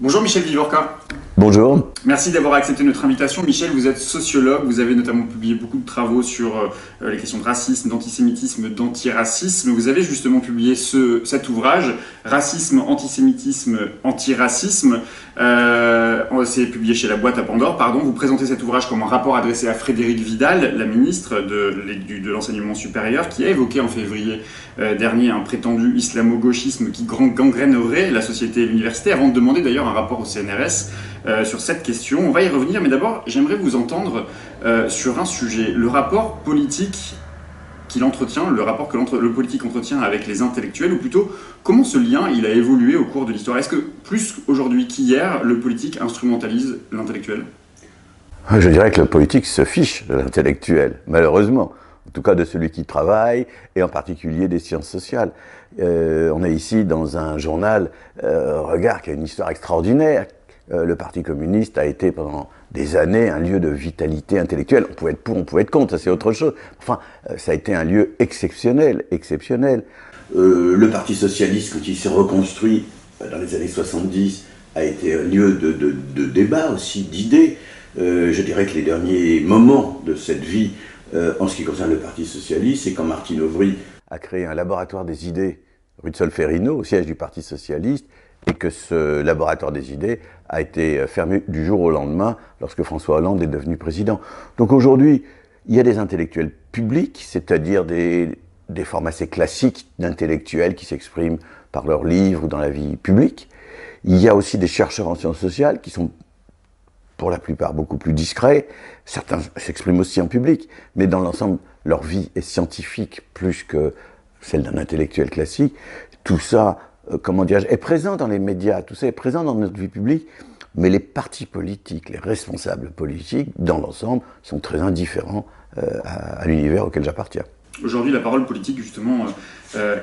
Bonjour Michel Vivorca. Bonjour. Merci d'avoir accepté notre invitation. Michel, vous êtes sociologue, vous avez notamment publié beaucoup de travaux sur les questions de racisme, d'antisémitisme, d'antiracisme. Vous avez justement publié cet ouvrage, Racisme, antisémitisme, antiracisme. C'est publié chez La Boîte à Pandore, pardon. Vous présentez cet ouvrage comme un rapport adressé à Frédérique Vidal, la ministre de l'Enseignement supérieur, qui a évoqué en février dernier un prétendu islamo-gauchisme qui gangrènerait la société et l'université, avant de demander d'ailleurs un rapport au CNRS sur cette question. On va y revenir, mais d'abord, j'aimerais vous entendre sur un sujet, le rapport politique qu'il entretient, le rapport que le politique entretient avec les intellectuels, ou plutôt, comment ce lien il a évolué au cours de l'histoire? Est-ce que, plus aujourd'hui qu'hier, le politique instrumentalise l'intellectuel? Je dirais que le politique se fiche de l'intellectuel, malheureusement. En tout cas de celui qui travaille, et en particulier des sciences sociales. On est ici dans un journal, Regard, qui a une histoire extraordinaire. Le Parti communiste a été pendant des années un lieu de vitalité intellectuelle. On pouvait être pour, on pouvait être contre, ça c'est autre chose. Enfin, ça a été un lieu exceptionnel, exceptionnel. Le Parti socialiste, quand il s'est reconstruit dans les années 70, a été un lieu de débat aussi, d'idées. Je dirais que les derniers moments de cette vie, en ce qui concerne le Parti socialiste, c'est quand Martine Aubry a créé un laboratoire des idées rue de Solferino, au siège du Parti socialiste, et que ce laboratoire des idées a été fermé du jour au lendemain lorsque François Hollande est devenu président. Donc aujourd'hui, il y a des intellectuels publics, c'est-à-dire des formes assez classiques d'intellectuels qui s'expriment par leurs livres ou dans la vie publique. Il y a aussi des chercheurs en sciences sociales qui sont pour la plupart beaucoup plus discrets. Certains s'expriment aussi en public, mais dans l'ensemble, leur vie est scientifique plus que celle d'un intellectuel classique. Tout ça, comment dirais-je, est présent dans les médias, tout ça est présent dans notre vie publique, mais les partis politiques, les responsables politiques, dans l'ensemble, sont très indifférents à l'univers auquel j'appartiens. Aujourd'hui, la parole politique, justement,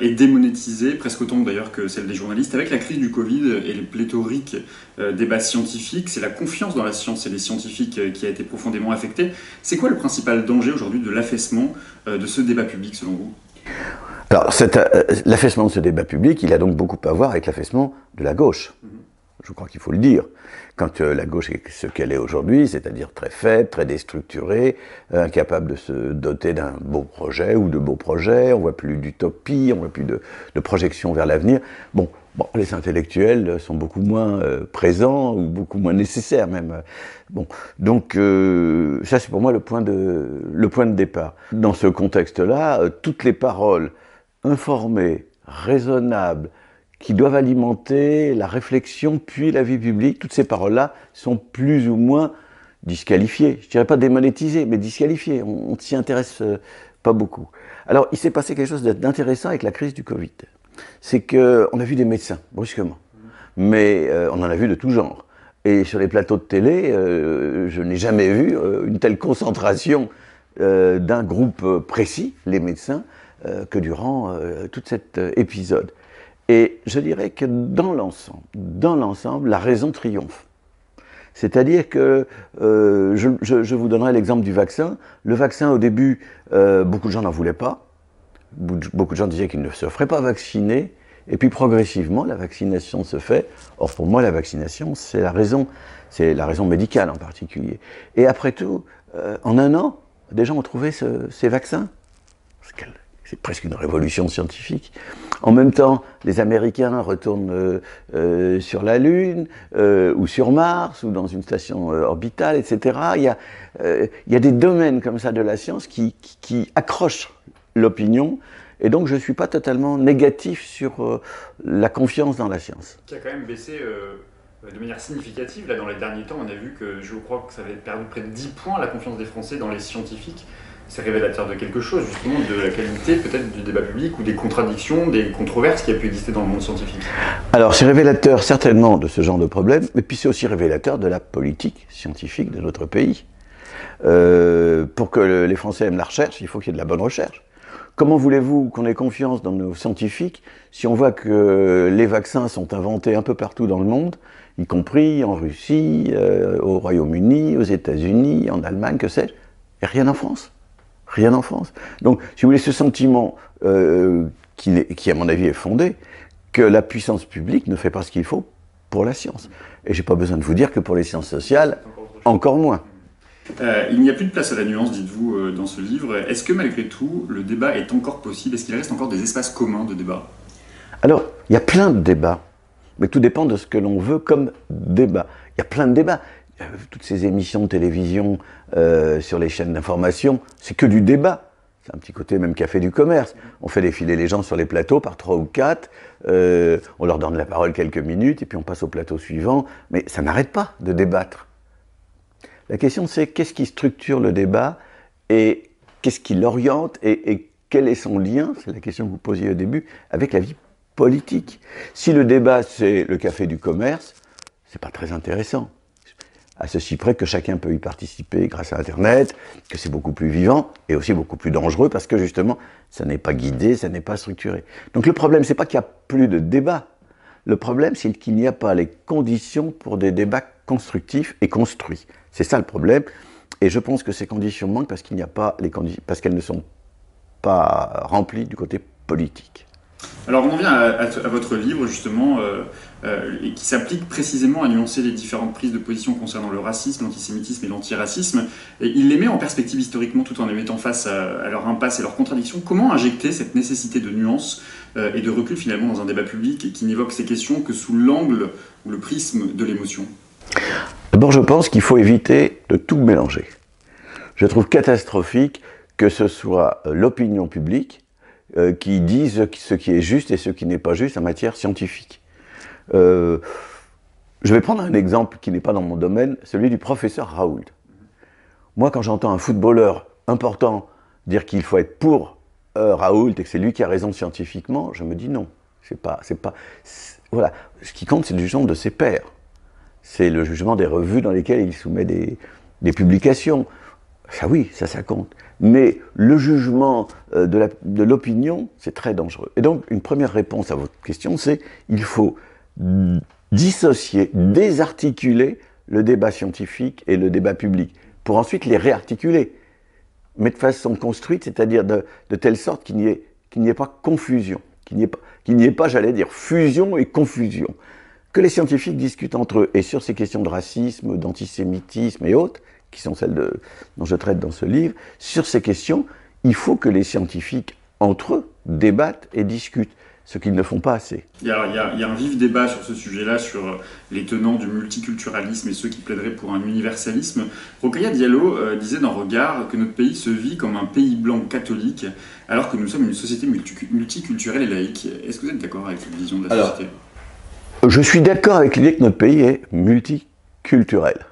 est démonétisée, presque autant d'ailleurs que celle des journalistes. Avec la crise du Covid et les pléthoriques débats scientifiques, c'est la confiance dans la science et les scientifiques qui a été profondément affectée. C'est quoi le principal danger aujourd'hui de l'affaissement de ce débat public, selon vous? Alors, l'affaissement de ce débat public, il a donc beaucoup à voir avec l'affaissement de la gauche. Je crois qu'il faut le dire. Quand la gauche est ce qu'elle est aujourd'hui, c'est-à-dire très faible, très déstructurée, incapable de se doter d'un beau projet ou de beaux projets, on ne voit plus d'utopie, on ne voit plus de projection vers l'avenir. Bon, les intellectuels sont beaucoup moins présents ou beaucoup moins nécessaires même. Bon, donc ça c'est pour moi le point de départ. Dans ce contexte-là, toutes les paroles informées, raisonnables, qui doivent alimenter la réflexion puis la vie publique, toutes ces paroles-là sont plus ou moins disqualifiées. Je ne dirais pas démonétisées, mais disqualifiées. On ne s'y intéresse pas beaucoup. Alors, il s'est passé quelque chose d'intéressant avec la crise du Covid. C'est qu'on a vu des médecins, brusquement. Mais on en a vu de tout genre. Et sur les plateaux de télé, je n'ai jamais vu une telle concentration d'un groupe précis, les médecins, que durant tout cet épisode. Et je dirais que dans l'ensemble, la raison triomphe. C'est-à-dire que, je vous donnerai l'exemple du vaccin. Le vaccin, au début, beaucoup de gens n'en voulaient pas. Beaucoup de gens disaient qu'ils ne se feraient pas vacciner. Et puis progressivement, la vaccination se fait. Or, pour moi, la vaccination, c'est la raison médicale en particulier. Et après tout, en un an, des gens ont trouvé ces vaccins. C'est presque une révolution scientifique. En même temps, les Américains retournent sur la Lune, ou sur Mars, ou dans une station orbitale, etc. Il y a des domaines comme ça de la science qui accrochent l'opinion, et donc je ne suis pas totalement négatif sur la confiance dans la science. Qui a quand même baissé de manière significative. Là, dans les derniers temps, on a vu que, je crois que ça avait perdu près de 10 points la confiance des Français dans les scientifiques. C'est révélateur de quelque chose, justement, de la qualité peut-être du débat public ou des contradictions, des controverses qui a pu exister dans le monde scientifique. Alors c'est révélateur certainement de ce genre de problème, mais puis c'est aussi révélateur de la politique scientifique de notre pays. Pour que les Français aiment la recherche, il faut qu'il y ait de la bonne recherche. Comment voulez-vous qu'on ait confiance dans nos scientifiques si on voit que les vaccins sont inventés un peu partout dans le monde, y compris en Russie, au Royaume-Uni, aux États-Unis, en Allemagne, que sais-je, et rien en France? Rien en France. Donc, si vous voulez, ce sentiment qui, à mon avis, est fondé, que la puissance publique ne fait pas ce qu'il faut pour la science. Et j'ai pas besoin de vous dire que pour les sciences sociales, encore moins. Il n'y a plus de place à la nuance, dites-vous, dans ce livre. Est-ce que malgré tout, le débat est encore possible? Est-ce qu'il reste encore des espaces communs de débat? Alors, il y a plein de débats, mais tout dépend de ce que l'on veut comme débat. Il y a plein de débats. Toutes ces émissions de télévision sur les chaînes d'information, c'est que du débat. C'est un petit côté même café du commerce. On fait défiler les gens sur les plateaux par 3 ou 4, on leur donne la parole quelques minutes, et puis on passe au plateau suivant, mais ça n'arrête pas de débattre. La question c'est qu'est-ce qui structure le débat, et qu'est-ce qui l'oriente, et quel est son lien, c'est la question que vous posiez au début, avec la vie politique. Si le débat c'est le café du commerce, c'est pas très intéressant. À ceci près que chacun peut y participer grâce à Internet, que c'est beaucoup plus vivant et aussi beaucoup plus dangereux parce que justement, ça n'est pas guidé, ça n'est pas structuré. Donc le problème, c'est pas qu'il n'y a plus de débat. Le problème, c'est qu'il n'y a pas les conditions pour des débats constructifs et construits. C'est ça le problème. Et je pense que ces conditions manquent parce qu'il n'y a pas les conditions, parce qu'elles ne sont pas remplies du côté politique. Alors on en vient à votre livre justement, et qui s'applique précisément à nuancer les différentes prises de position concernant le racisme, l'antisémitisme et l'antiracisme. Et il les met en perspective historiquement tout en les mettant face à leur impasse et leurs contradictions. Comment injecter cette nécessité de nuance et de recul finalement dans un débat public et qui n'évoque ces questions que sous l'angle ou le prisme de l'émotion? D'abord, je pense qu'il faut éviter de tout mélanger. Je trouve catastrophique que ce soit l'opinion publique qui disent ce qui est juste et ce qui n'est pas juste en matière scientifique. Je vais prendre un exemple qui n'est pas dans mon domaine, celui du professeur Raoult. Moi, quand j'entends un footballeur important dire qu'il faut être pour Raoult et que c'est lui qui a raison scientifiquement, je me dis non. Voilà. Ce qui compte, c'est le jugement de ses pairs. C'est le jugement des revues dans lesquelles il soumet des publications. Ça oui, ça compte. Mais le jugement de l'opinion, c'est très dangereux. Et donc, une première réponse à votre question, c'est il faut dissocier, désarticuler le débat scientifique et le débat public, pour ensuite les réarticuler, mais de façon construite, c'est-à-dire de telle sorte qu'il n'y ait pas confusion, qu'il n'y ait pas, j'allais dire, fusion et confusion. Que les scientifiques discutent entre eux, et sur ces questions de racisme, d'antisémitisme et autres, qui sont celles dont je traite dans ce livre, sur ces questions, il faut que les scientifiques, entre eux, débattent et discutent, ce qu'ils ne font pas assez. Il y a un vif débat sur ce sujet-là, sur les tenants du multiculturalisme et ceux qui plaideraient pour un universalisme. Rokhaya Diallo disait dans Regard que notre pays se vit comme un pays blanc catholique, alors que nous sommes une société multiculturelle et laïque. Est-ce que vous êtes d'accord avec cette vision de la société ? Je suis d'accord avec l'idée que notre pays est multiculturel.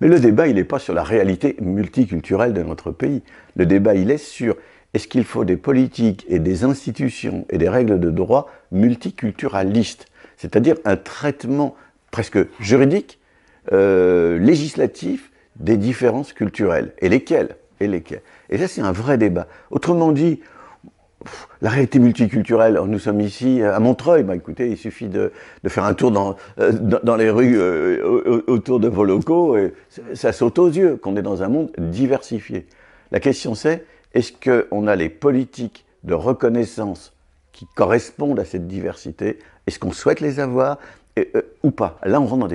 Mais le débat, il n'est pas sur la réalité multiculturelle de notre pays. Le débat, il est sur est-ce qu'il faut des politiques et des institutions et des règles de droit multiculturalistes, c'est-à-dire un traitement presque juridique, législatif des différences culturelles. Et lesquelles ? Et ça, c'est un vrai débat. Autrement dit, la réalité multiculturelle, nous sommes ici à Montreuil, écoutez, il suffit de faire un tour dans les rues autour de vos locaux, et ça saute aux yeux qu'on est dans un monde diversifié. La question c'est, est-ce qu'on a les politiques de reconnaissance qui correspondent à cette diversité? Est-ce qu'on souhaite les avoir ou pas? Là, on rentre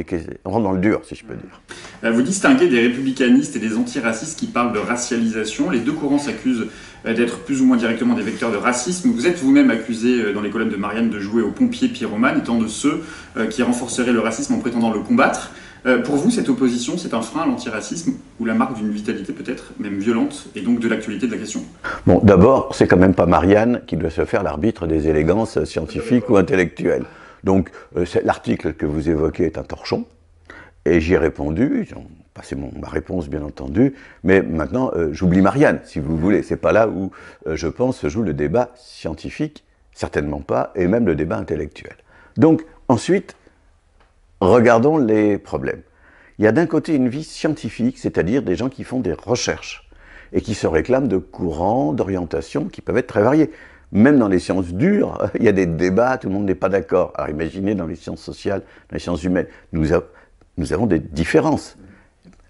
dans le dur, si je peux dire. Vous distinguez des républicanistes et des antiracistes qui parlent de racialisation. Les deux courants s'accusent d'être plus ou moins directement des vecteurs de racisme. Vous êtes vous-même accusé dans les colonnes de Marianne de jouer aux pompiers pyromanes, étant de ceux qui renforceraient le racisme en prétendant le combattre. Pour vous, cette opposition, c'est un frein à l'antiracisme ou la marque d'une vitalité peut-être même violente et donc de l'actualité de la question? Bon, d'abord, c'est quand même pas Marianne qui doit se faire l'arbitre des élégances scientifiques ou intellectuelles. Donc, l'article que vous évoquez est un torchon, et j'y ai répondu, j'ai passé ma réponse bien entendu, mais maintenant, j'oublie Marianne, si vous voulez. C'est pas là où, je pense, se joue le débat scientifique, certainement pas, et même le débat intellectuel. Donc, ensuite, regardons les problèmes. Il y a d'un côté une vie scientifique, c'est-à-dire des gens qui font des recherches, et qui se réclament de courants, d'orientations qui peuvent être très variés. Même dans les sciences dures, il y a des débats, tout le monde n'est pas d'accord. Alors imaginez dans les sciences sociales, dans les sciences humaines, nous avons des différences.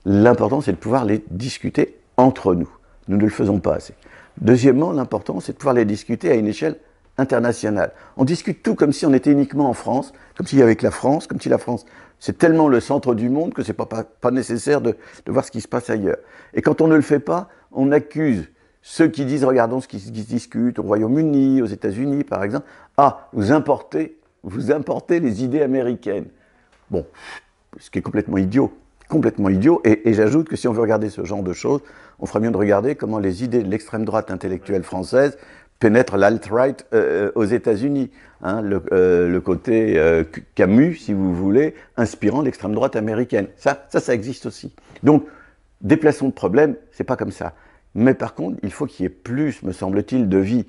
L'important, c'est de pouvoir les discuter entre nous. Nous ne le faisons pas assez. Deuxièmement, l'important, c'est de pouvoir les discuter à une échelle internationale. On discute tout comme si on était uniquement en France, comme si avec la France, comme si la France, c'est tellement le centre du monde que c'est pas nécessaire de voir ce qui se passe ailleurs. Et quand on ne le fait pas, on accuse ceux qui disent, regardons ce qui se discute au Royaume-Uni, aux États-Unis par exemple, ah, vous importez les idées américaines. Bon, ce qui est complètement idiot. Et j'ajoute que si on veut regarder ce genre de choses, on ferait mieux de regarder comment les idées de l'extrême droite intellectuelle française pénètrent l'alt-right aux États-Unis. Hein, le côté Camus, si vous voulez, inspirant l'extrême droite américaine. Ça existe aussi. Donc, déplaçons le problème, c'est pas comme ça. Mais par contre, il faut qu'il y ait plus, me semble-t-il, de vie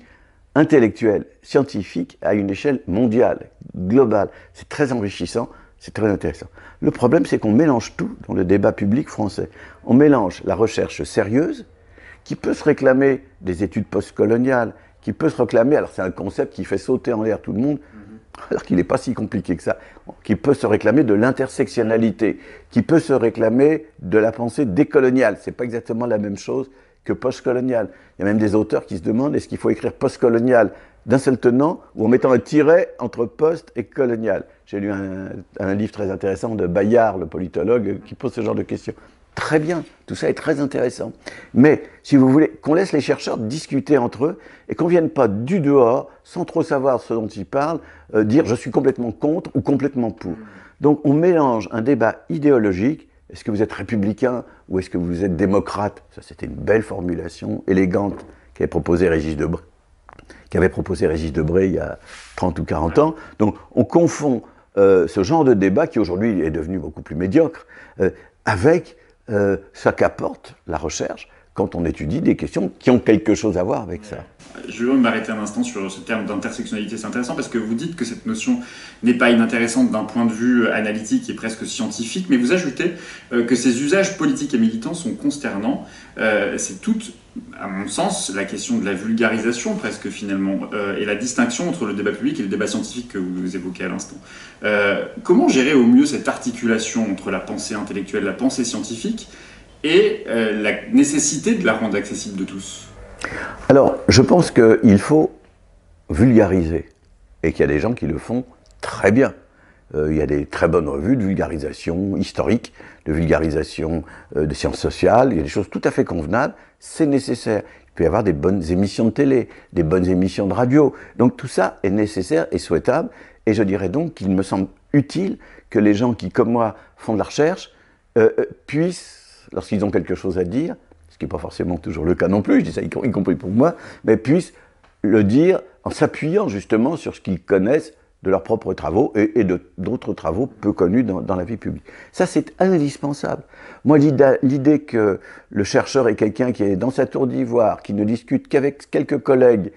intellectuelle, scientifique, à une échelle mondiale, globale. C'est très enrichissant. C'est très intéressant. Le problème, c'est qu'on mélange tout dans le débat public français. On mélange la recherche sérieuse, qui peut se réclamer des études postcoloniales, qui peut se réclamer, alors c'est un concept qui fait sauter en l'air tout le monde, alors qu'il n'est pas si compliqué que ça, qui peut se réclamer de l'intersectionnalité, qui peut se réclamer de la pensée décoloniale. C'est pas exactement la même chose que postcoloniale. Il y a même des auteurs qui se demandent est-ce qu'il faut écrire postcolonial d'un seul tenant ou en mettant un tiret entre post et colonial. J'ai lu un livre très intéressant de Bayard, le politologue, qui pose ce genre de questions. Très bien, tout ça est très intéressant. Mais, si vous voulez, qu'on laisse les chercheurs discuter entre eux et qu'on ne vienne pas du dehors, sans trop savoir ce dont ils parlent, dire je suis complètement contre ou complètement pour. Donc on mélange un débat idéologique, est-ce que vous êtes républicain ou est-ce que vous êtes démocrate? Ça c'était une belle formulation, élégante, qu'avait proposé Régis Debray. Il y a 30 ou 40 ans. Donc on confond ce genre de débat, qui aujourd'hui est devenu beaucoup plus médiocre, avec ce qu'apporte la recherche quand on étudie des questions qui ont quelque chose à voir avec ça. Je veux m'arrêter un instant sur ce terme d'intersectionnalité. C'est intéressant parce que vous dites que cette notion n'est pas inintéressante d'un point de vue analytique et presque scientifique, mais vous ajoutez que ces usages politiques et militants sont consternants. C'est toute, à mon sens, la question de la vulgarisation presque finalement, et la distinction entre le débat public et le débat scientifique que vous évoquez à l'instant. Comment gérer au mieux cette articulation entre la pensée intellectuelle, la pensée scientifique, et la nécessité de la rendre accessible de tous? Alors, je pense qu'il faut vulgariser, et qu'il y a des gens qui le font très bien. Il y a des très bonnes revues de vulgarisation historique, de vulgarisation de sciences sociales, il y a des choses tout à fait convenables, c'est nécessaire. Il peut y avoir des bonnes émissions de télé, des bonnes émissions de radio, donc tout ça est nécessaire et souhaitable, et je dirais donc qu'il me semble utile que les gens qui, comme moi, font de la recherche, puissent, lorsqu'ils ont quelque chose à dire, ce qui n'est pas forcément toujours le cas non plus, je dis ça y compris pour moi, mais puissent le dire en s'appuyant justement sur ce qu'ils connaissent de leurs propres travaux et d'autres travaux peu connus dans la vie publique. Ça, c'est indispensable. Moi, l'idée que le chercheur est quelqu'un qui est dans sa tour d'ivoire, qui ne discute qu'avec quelques collègues,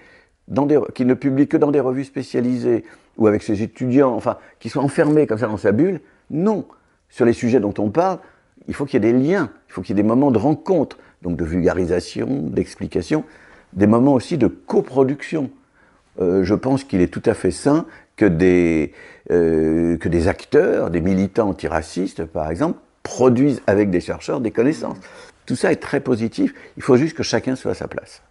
qui ne publie que dans des revues spécialisées, ou avec ses étudiants, enfin, qui soit enfermé comme ça dans sa bulle, non. Sur les sujets dont on parle, il faut qu'il y ait des liens, il faut qu'il y ait des moments de rencontre, donc de vulgarisation, d'explication, des moments aussi de coproduction. Je pense qu'il est tout à fait sain que des acteurs, des militants antiracistes, par exemple, produisent avec des chercheurs des connaissances. Tout ça est très positif, il faut juste que chacun soit à sa place.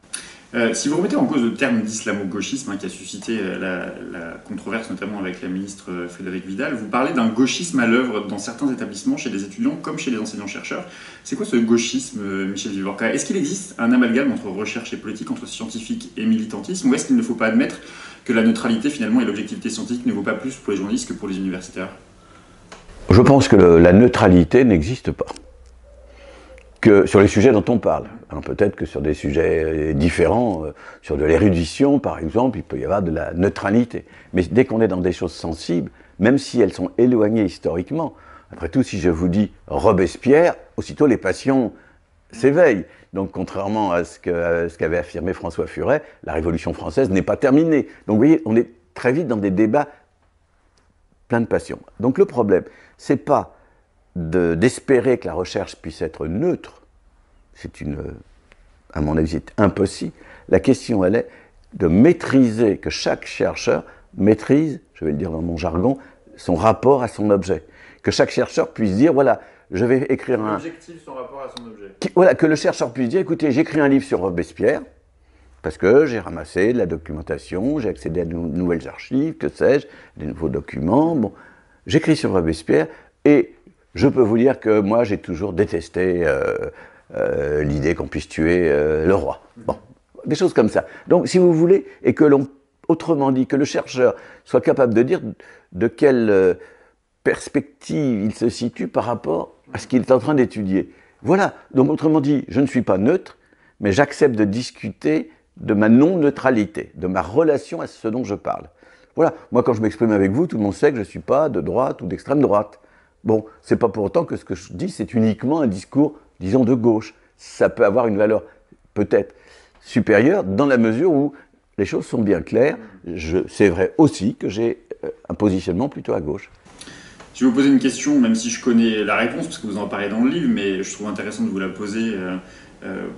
Si vous remettez en cause le terme d'islamo-gauchisme qui a suscité la controverse, notamment avec la ministre Frédérique Vidal, vous parlez d'un gauchisme à l'œuvre dans certains établissements, chez les étudiants comme chez les enseignants-chercheurs. C'est quoi ce gauchisme, Michel Vivorca? Est-ce qu'il existe un amalgame entre recherche et politique, entre scientifique et militantisme, ou est-ce qu'il ne faut pas admettre que la neutralité finalement et l'objectivité scientifique ne vaut pas plus pour les journalistes que pour les universitaires? Je pense que la neutralité n'existe pas. Que sur les sujets dont on parle. Peut-être que sur des sujets différents, sur de l'érudition par exemple, il peut y avoir de la neutralité. Mais dès qu'on est dans des choses sensibles, même si elles sont éloignées historiquement, après tout, si je vous dis Robespierre, aussitôt les passions s'éveillent. Donc contrairement à ce qu'avait affirmé François Furet, la Révolution française n'est pas terminée. Donc vous voyez, on est très vite dans des débats pleins de passion. Donc le problème, c'est pas d'espérer que la recherche puisse être neutre, à mon avis, c'est impossible. La question, elle est de maîtriser, que chaque chercheur maîtrise, je vais le dire dans mon jargon, son rapport à son objet. Que chaque chercheur puisse dire, voilà, je vais écrire L'objectif, son rapport à son objet. Voilà, que le chercheur puisse dire, écoutez, j'écris un livre sur Robespierre, parce que j'ai ramassé de la documentation, j'ai accédé à de nouvelles archives, que sais-je, des nouveaux documents. Bon, j'écris sur Robespierre et je peux vous dire que moi j'ai toujours détesté l'idée qu'on puisse tuer le roi. Bon, des choses comme ça. Donc si vous voulez, et que l'on, autrement dit, que le chercheur soit capable de dire de quelle perspective il se situe par rapport à ce qu'il est en train d'étudier. Voilà, donc autrement dit, je ne suis pas neutre, mais j'accepte de discuter de ma non-neutralité, de ma relation à ce dont je parle. Voilà, moi quand je m'exprime avec vous, tout le monde sait que je ne suis pas de droite ou d'extrême droite. Bon, c'est pas pour autant que ce que je dis, c'est uniquement un discours, disons, de gauche. Ça peut avoir une valeur peut-être supérieure dans la mesure où les choses sont bien claires. C'est vrai aussi que j'ai un positionnement plutôt à gauche. Si je vous posez une question, même si je connais la réponse, parce que vous en parlez dans le livre, mais je trouve intéressant de vous la poser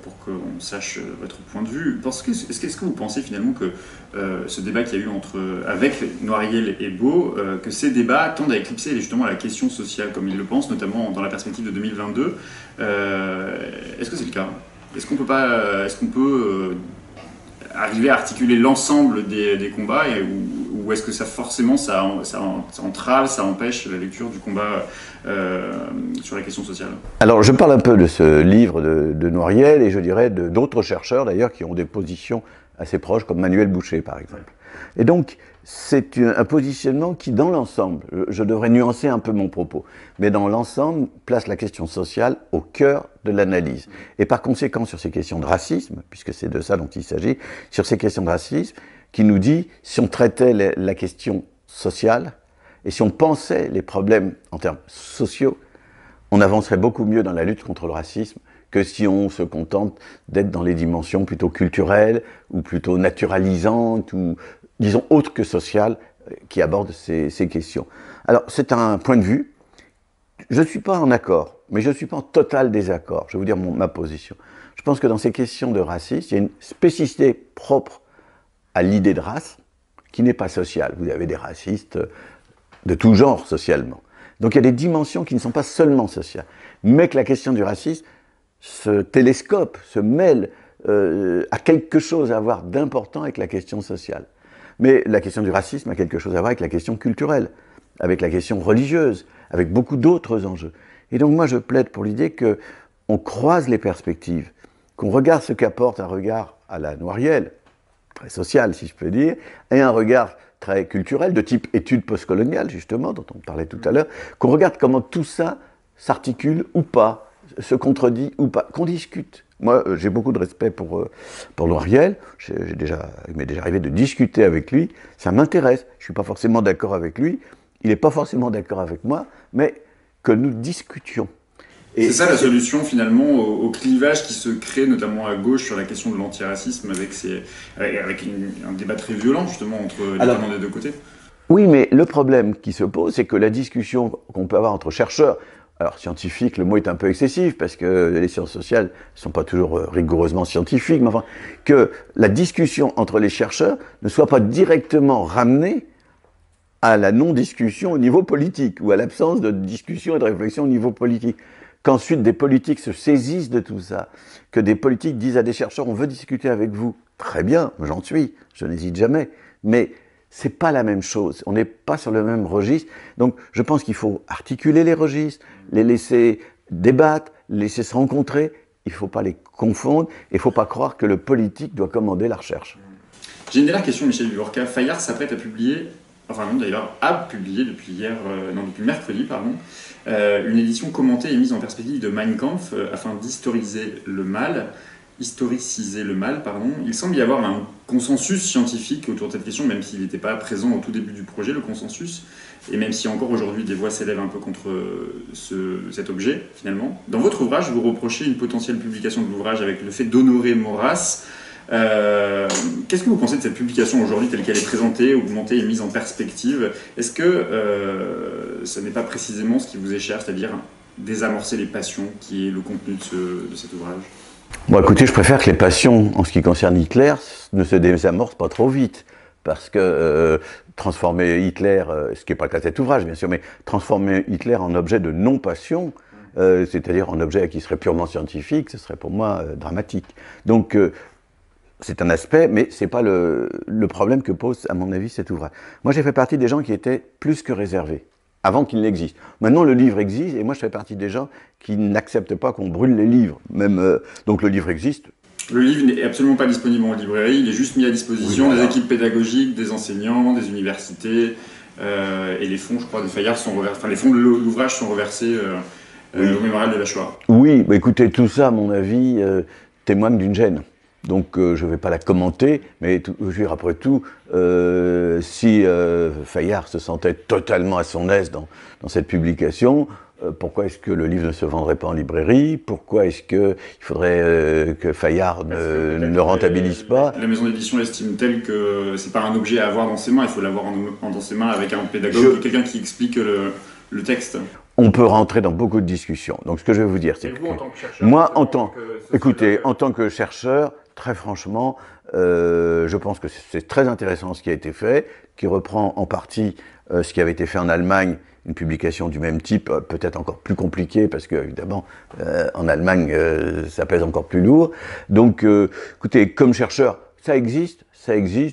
pour qu'on sache votre point de vue. Est-ce que vous pensez finalement que ce débat qu'il y a eu avec Noiriel et Beau, que ces débats tendent à éclipser justement la question sociale comme ils le pensent, notamment dans la perspective de 2022 Est-ce que c'est le cas? Est-ce qu'on peut arriver à articuler l'ensemble des combats ou est-ce que ça forcément ça entrave, ça empêche la lecture du combat sur la question sociale? Alors je parle un peu de ce livre de Noiriel et je dirais d'autres chercheurs d'ailleurs qui ont des positions assez proches comme Manuel Boucher par exemple. Et donc c'est un positionnement qui dans l'ensemble, je devrais nuancer un peu mon propos, mais dans l'ensemble place la question sociale au cœur de l'analyse. Et par conséquent sur ces questions de racisme, puisque c'est de ça dont il s'agit, sur ces questions de racisme, qui nous dit si on traitait la question sociale et si on pensait les problèmes en termes sociaux, on avancerait beaucoup mieux dans la lutte contre le racisme que si on se contente d'être dans les dimensions plutôt culturelles ou plutôt naturalisantes ou disons autres que sociales qui abordent ces questions. Alors c'est un point de vue, je ne suis pas en accord, mais je ne suis pas en total désaccord, je vais vous dire ma position. Je pense que dans ces questions de racisme, il y a une spécificité propre à l'idée de race qui n'est pas sociale. Vous avez des racistes de tout genre socialement. Donc il y a des dimensions qui ne sont pas seulement sociales, mais que la question du racisme se télescope, se mêle à quelque chose à voir d'important avec la question sociale. Mais la question du racisme a quelque chose à voir avec la question culturelle, avec la question religieuse, avec beaucoup d'autres enjeux. Et donc moi je plaide pour l'idée qu'on croise les perspectives, qu'on regarde ce qu'apporte un regard à la Noiriel, très social si je peux dire, et un regard très culturel, de type études postcoloniales justement, dont on parlait tout à l'heure, qu'on regarde comment tout ça s'articule ou pas, se contredit ou pas, qu'on discute. Moi, j'ai beaucoup de respect pour Noiriel, il m'est déjà arrivé de discuter avec lui, ça m'intéresse, je ne suis pas forcément d'accord avec lui, il n'est pas forcément d'accord avec moi, mais que nous discutions. C'est ça la solution finalement au clivage qui se crée notamment à gauche sur la question de l'antiracisme avec un débat très violent justement entre les tenants des deux côtés. Oui, mais le problème qui se pose, c'est que la discussion qu'on peut avoir entre chercheurs, alors scientifique, le mot est un peu excessif parce que les sciences sociales ne sont pas toujours rigoureusement scientifiques, mais enfin, que la discussion entre les chercheurs ne soit pas directement ramenée à la non-discussion au niveau politique ou à l'absence de discussion et de réflexion au niveau politique. Qu'ensuite des politiques se saisissent de tout ça, que des politiques disent à des chercheurs « on veut discuter avec vous ». Très bien, j'en suis, je n'hésite jamais, mais c'est pas la même chose, on n'est pas sur le même registre. Donc je pense qu'il faut articuler les registres, les laisser débattre, les laisser se rencontrer, il ne faut pas les confondre, et il ne faut pas croire que le politique doit commander la recherche. J'ai une dernière question, Michel Viorca. Fayard s'apprête à publier, enfin non d'ailleurs, a publié depuis mercredi, pardon, une édition commentée et mise en perspective de Mein Kampf afin d'historiciser le mal. Il semble y avoir un consensus scientifique autour de cette question, même s'il n'était pas présent au tout début du projet, le consensus, et même si encore aujourd'hui des voix s'élèvent un peu contre cet objet, finalement. Dans votre ouvrage, vous reprochez une potentielle publication de l'ouvrage avec le fait d'honorer Maurras. Qu'est-ce que vous pensez de cette publication aujourd'hui telle qu'elle est présentée, augmentée et mise en perspective? Est-ce que ce n'est pas précisément ce qui vous est cher, c'est-à-dire désamorcer les passions, qui est le contenu de cet ouvrage? Bon, écoutez, je préfère que les passions, en ce qui concerne Hitler, ne se désamorcent pas trop vite. Parce que transformer Hitler, ce qui n'est pas le cas de cet ouvrage, bien sûr, mais transformer Hitler en objet de non-passion, c'est-à-dire en objet qui serait purement scientifique, ce serait pour moi dramatique. Donc, c'est un aspect, mais c'est pas le problème que pose, à mon avis, cet ouvrage. Moi, j'ai fait partie des gens qui étaient plus que réservés, avant qu'il n'existe. Maintenant, le livre existe, et moi, je fais partie des gens qui n'acceptent pas qu'on brûle les livres. Même, donc le livre existe. Le livre n'est absolument pas disponible en librairie, il est juste mis à disposition des équipes pédagogiques, des enseignants, des universités, et les fonds, je crois, de Fayard sont reversés, enfin les fonds de l'ouvrage sont reversés au mémorial de la Shoah. Oui, bah écoutez, tout ça, à mon avis, témoigne d'une gêne. Donc je ne vais pas la commenter, mais je veux dire, après tout, si Fayard se sentait totalement à son aise dans cette publication, pourquoi est-ce que le livre ne se vendrait pas en librairie? Pourquoi est-ce qu'il faudrait que Fayard ne le rentabilise pas? La maison d'édition estime-t-elle que c'est pas un objet à avoir dans ses mains, il faut l'avoir dans ses mains avec un pédagogue, quelqu'un qui explique le texte? On peut rentrer dans beaucoup de discussions. Donc ce que je vais vous dire, c'est que moi, en tant que chercheur, très franchement, je pense que c'est très intéressant ce qui a été fait, qui reprend en partie ce qui avait été fait en Allemagne, une publication du même type, peut-être encore plus compliquée, parce que évidemment, en Allemagne, ça pèse encore plus lourd. Donc, écoutez, comme chercheur, ça existe,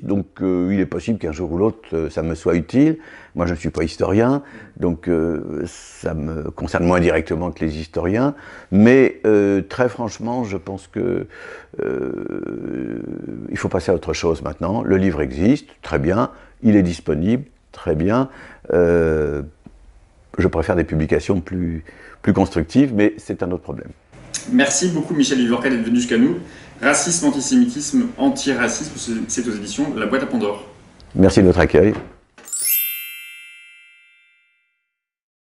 donc il est possible qu'un jour ou l'autre, ça me soit utile. Moi, je ne suis pas historien, donc ça me concerne moins directement que les historiens. Mais très franchement, je pense que il faut passer à autre chose maintenant. Le livre existe, très bien. Il est disponible, très bien. Je préfère des publications plus constructives, mais c'est un autre problème. Merci beaucoup Michel Vivorca d'être venu jusqu'à nous. Racisme, antisémitisme, antiracisme, c'est aux éditions La Boîte à Pandore. Merci de votre accueil.